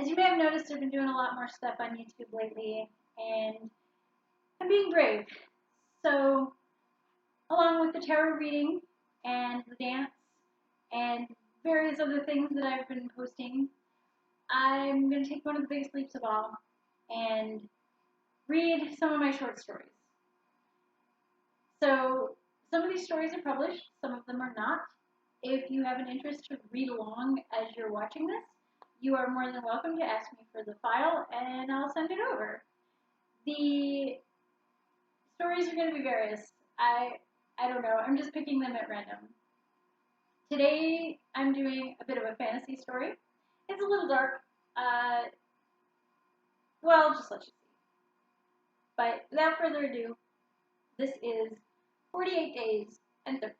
As you may have noticed, I've been doing a lot more stuff on YouTube lately, and I'm being brave. So, along with the tarot reading and the dance and various other things that I've been posting, I'm going to take one of the biggest leaps of all and read some of my short stories. So, some of these stories are published, some of them are not. If you have an interest to read along as you're watching this, you are more than welcome to ask me for the file, and I'll send it over. The stories are going to be various. I don't know. I'm just picking them at random. Today, I'm doing a bit of a fantasy story. It's a little dark. Well, I'll just let you see. But without further ado, this is 48 Days and 13 Minutes.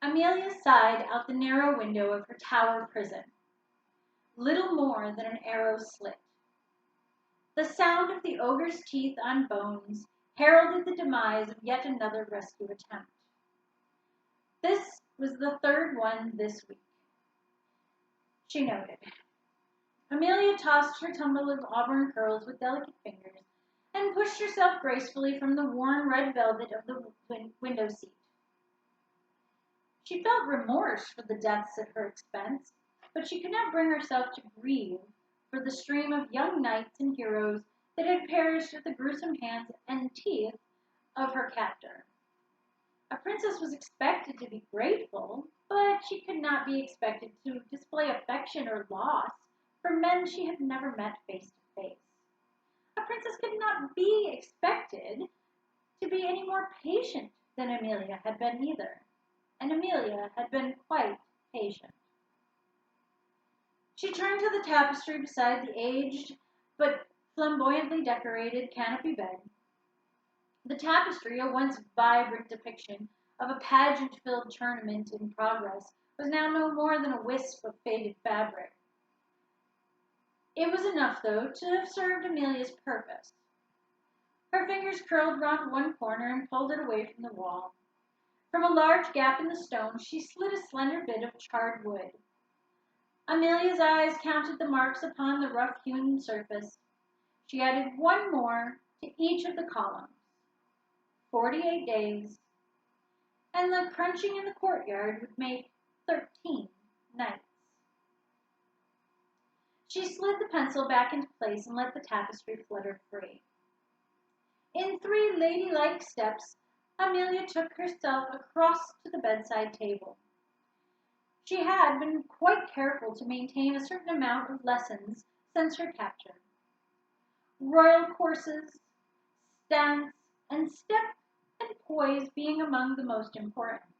Amelia sighed out the narrow window of her tower prison. Little more than an arrow slit. The sound of the ogre's teeth on bones heralded the demise of yet another rescue attempt. This was the third one this week, she noted. Amelia tossed her tumble of auburn curls with delicate fingers and pushed herself gracefully from the worn red velvet of the window seat. She felt remorse for the deaths at her expense, but she could not bring herself to grieve for the stream of young knights and heroes that had perished at the gruesome hands and teeth of her captor. A princess was expected to be grateful, but she could not be expected to display affection or loss for men she had never met face to face. A princess could not be expected to be any more patient than Amelia had been either, and Amelia had been quite patient. She turned to the tapestry beside the aged but flamboyantly decorated canopy bed. The tapestry, a once vibrant depiction of a pageant-filled tournament in progress, was now no more than a wisp of faded fabric. It was enough, though, to have served Amelia's purpose. Her fingers curled round one corner and pulled it away from the wall. From a large gap in the stone, she slid a slender bit of charred wood. Amelia's eyes counted the marks upon the rough-hewn surface. She added one more to each of the columns. 48 days, and the crunching in the courtyard would make 13 nights. She slid the pencil back into place and let the tapestry flutter free. In 3 ladylike steps, Amelia took herself across to the bedside table. She had been quite careful to maintain a certain amount of lessons since her capture. Royal courses, stance, and step and poise being among the most important.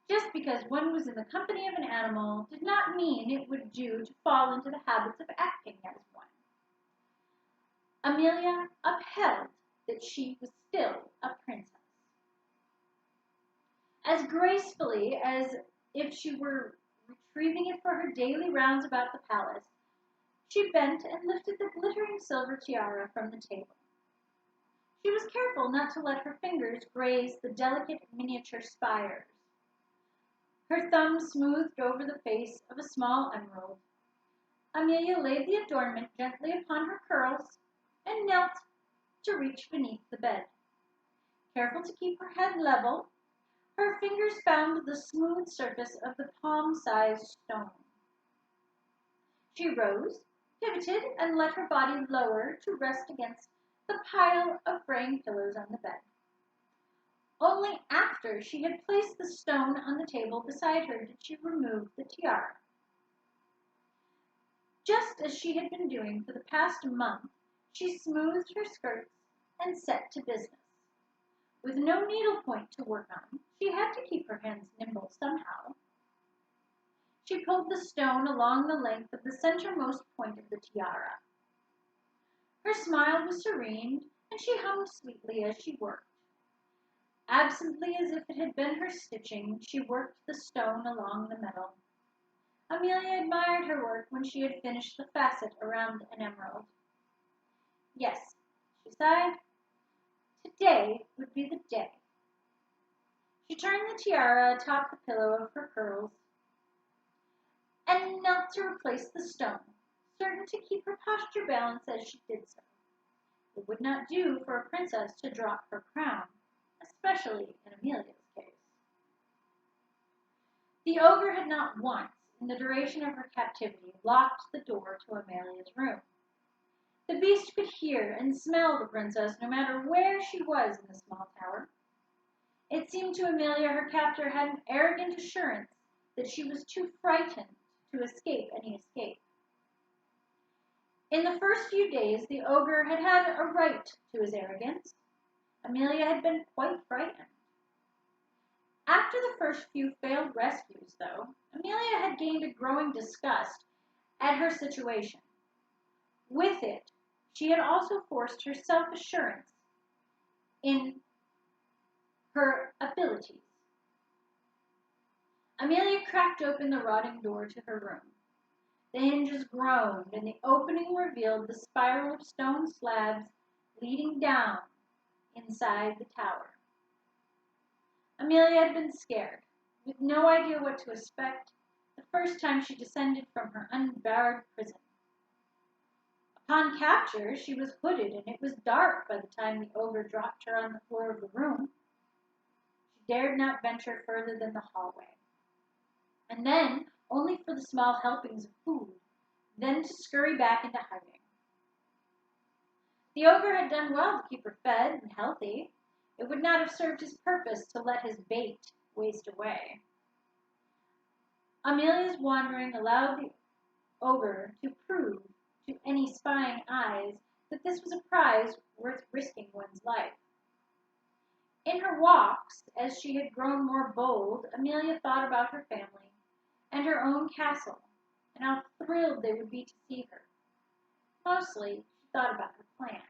Just because one was in the company of an animal did not mean it would do to fall into the habits of acting as one. Amelia upheld that she was still a princess. As gracefully as if she were retrieving it for her daily rounds about the palace, she bent and lifted the glittering silver tiara from the table. She was careful not to let her fingers graze the delicate miniature spires. Her thumb smoothed over the face of a small emerald. Amelia laid the adornment gently upon her curls and knelt to reach beneath the bed. Careful to keep her head level, her fingers found the smooth surface of the palm-sized stone. She rose, pivoted, and let her body lower to rest against the pile of fraying pillows on the bed. Only after she had placed the stone on the table beside her did she remove the tiara. Just as she had been doing for the past month, she smoothed her skirts and set to business. With no needlepoint to work on, she had to keep her hands nimble somehow. She pulled the stone along the length of the centermost point of the tiara. Her smile was serene, and she hummed sweetly as she worked. Absently as if it had been her stitching, she worked the stone along the metal. Amelia admired her work when she had finished the facet around an emerald. Yes, she sighed, today would be the day. She turned the tiara atop the pillow of her curls and knelt to replace the stone, certain to keep her posture balanced as she did so. It would not do for a princess to drop her crown, especially in Amelia's case. The ogre had not once, in the duration of her captivity, locked the door to Amelia's room. The beast could hear and smell the princess no matter where she was in the small tower. It seemed to Amelia her captor had an arrogant assurance that she was too frightened to escape any escape. In the first few days, the ogre had had a right to his arrogance. Amelia had been quite frightened. After the first few failed rescues, though, Amelia had gained a growing disgust at her situation. With it, she had also forced her self-assurance in her abilities. Amelia cracked open the rotting door to her room. The hinges groaned, and the opening revealed the spiral of stone slabs leading down inside the tower. Amelia had been scared, with no idea what to expect the first time she descended from her unbarred prison. Upon capture, she was hooded, and it was dark by the time the ogre dropped her on the floor of the room. She dared not venture further than the hallway, and then only for the small helpings of food, then to scurry back into hiding. The ogre had done well to keep her fed and healthy. It would not have served his purpose to let his bait waste away. Amelia's wandering allowed the ogre to prove to any spying eyes that this was a prize worth risking one's life. In her walks, as she had grown more bold, Amelia thought about her family and her own castle, and how thrilled they would be to see her. Mostly, she thought about her plan.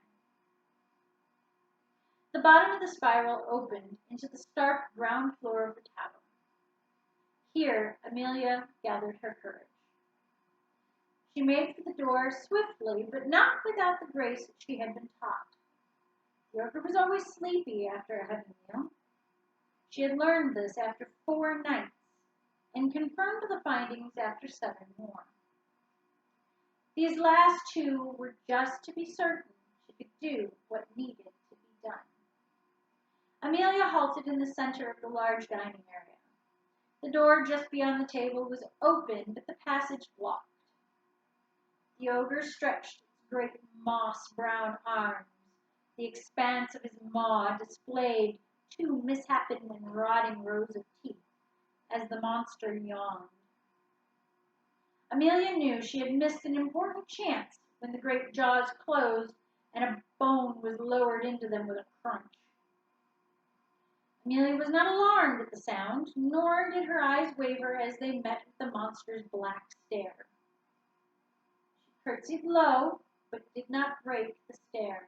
The bottom of the spiral opened into the stark ground floor of the tower. Here, Amelia gathered her courage. She made for the door swiftly, but not without the grace that she had been taught. The ogre was always sleepy after a heavy meal. She had learned this after 4 nights, and confirmed the findings after 7 more. These last 2 were just to be certain she could do what needed to be done. Amelia halted in the center of the large dining area. The door just beyond the table was open, but the passage blocked. The ogre stretched its great moss-brown arms. The expanse of his maw displayed 2 misshapen and rotting rows of teeth as the monster yawned. Amelia knew she had missed an important chance when the great jaws closed and a bone was lowered into them with a crunch. Amelia was not alarmed at the sound, nor did her eyes waver as they met with the monster's black stare. She curtsied low, but did not break the stare.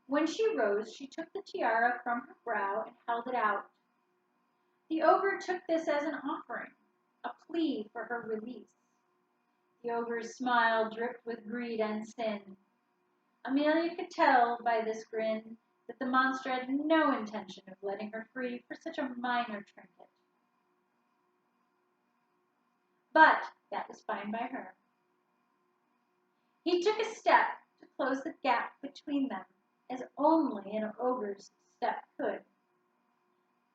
When she rose, she took the tiara from her brow and held it out. The ogre took this as an offering, a plea for her release. The ogre's smile dripped with greed and sin. Amelia could tell by this grin that the monster had no intention of letting her free for such a minor trinket. But that was fine by her. He took a step to close the gap between them, as only an ogre's step could.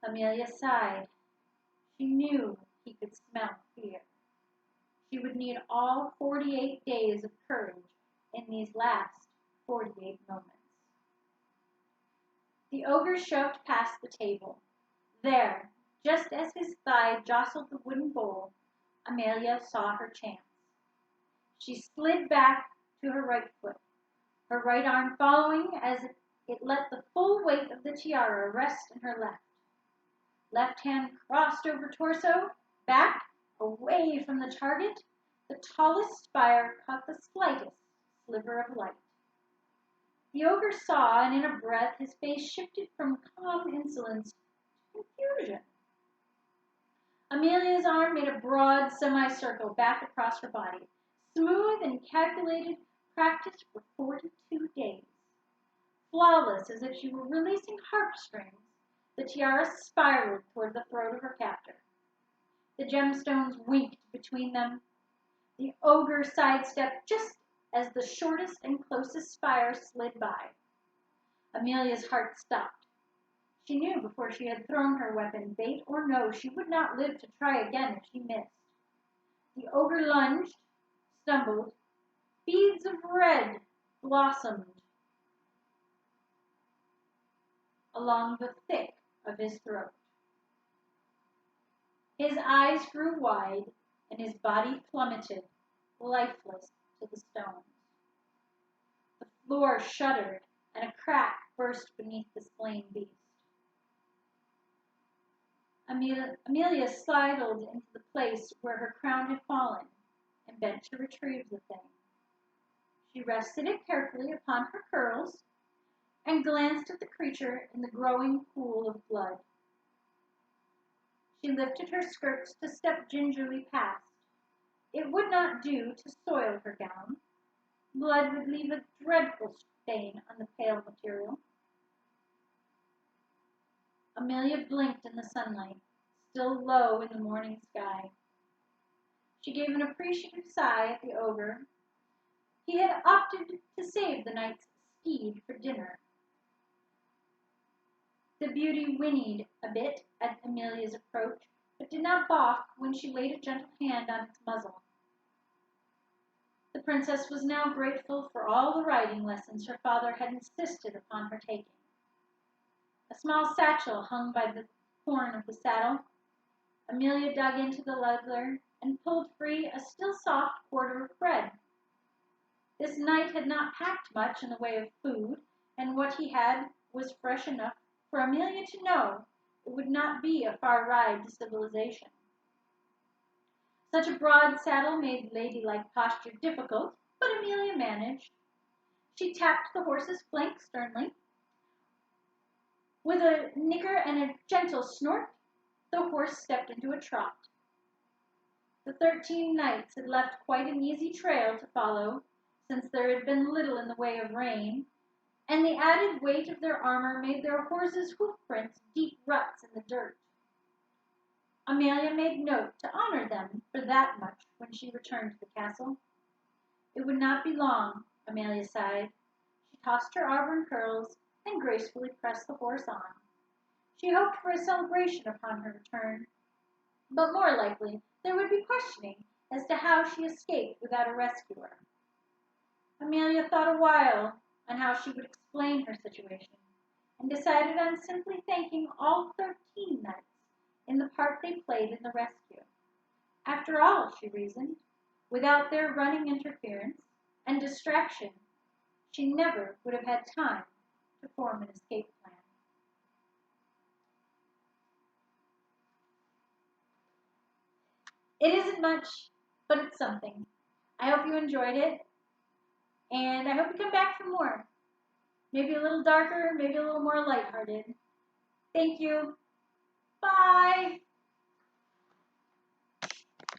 Amelia sighed. She knew he could smell fear. She would need all 48 days of courage in these last 48 moments. The ogre shoved past the table. There, just as his thigh jostled the wooden bowl, Amelia saw her chance. She slid back to her right foot, her right arm following as it let the full weight of the tiara rest in her left. Left hand crossed over torso, back, away from the target. The tallest spire caught the slightest sliver of light. The ogre saw, and in a breath his face shifted from calm insolence to confusion. Amelia's arm made a broad semicircle back across her body, smooth and calculated, practiced for 42 days. Flawless as if she were releasing harp strings, The tiara spiraled toward the throat of her captor. The gemstones winked between them. The ogre sidestepped just as the shortest and closest spire slid by. Amelia's heart stopped. She knew before she had thrown her weapon, bait or no, she would not live to try again if she missed. The ogre lunged, stumbled. Beads of red blossomed along the thick of his throat. His eyes grew wide, and his body plummeted, lifeless, to the stones. The floor shuddered, and a crack burst beneath the slain beast. Amelia sidled into the place where her crown had fallen and bent to retrieve the thing. She rested it carefully upon her curls and glanced at the creature in the growing pool of blood. She lifted her skirts to step gingerly past. It would not do to soil her gown. Blood would leave a dreadful stain on the pale material. Amelia blinked in the sunlight, still low in the morning sky. She gave an appreciative sigh at the ogre. He had opted to save the night's steed for dinner. The beauty whinnied a bit at Amelia's approach, but did not balk when she laid a gentle hand on its muzzle. The princess was now grateful for all the riding lessons her father had insisted upon her taking. A small satchel hung by the horn of the saddle. Amelia dug into the leather and pulled free a still soft quarter of bread. This knight had not packed much in the way of food, and what he had was fresh enough for Amelia to know it would not be a far ride to civilization. Such a broad saddle made ladylike posture difficult, but Amelia managed. She tapped the horse's flank sternly. With a nicker and a gentle snort, the horse stepped into a trot. The 13 knights had left quite an easy trail to follow, since there had been little in the way of rain, and the added weight of their armor made their horses' hoof prints deep ruts in the dirt. Amelia made note to honor them for that much when she returned to the castle. It would not be long, Amelia sighed. She tossed her auburn curls and gracefully pressed the horse on. She hoped for a celebration upon her return, but more likely there would be questioning as to how she escaped without a rescuer. Amelia thought a while on how she would explain her situation, and decided on simply thanking all 13 knights in the part they played in the rescue. After all, she reasoned, without their running interference and distraction, she never would have had time to form an escape plan. It isn't much, but it's something. I hope you enjoyed it, and I hope you come back for more. Maybe a little darker, maybe a little more lighthearted. Thank you. Bye.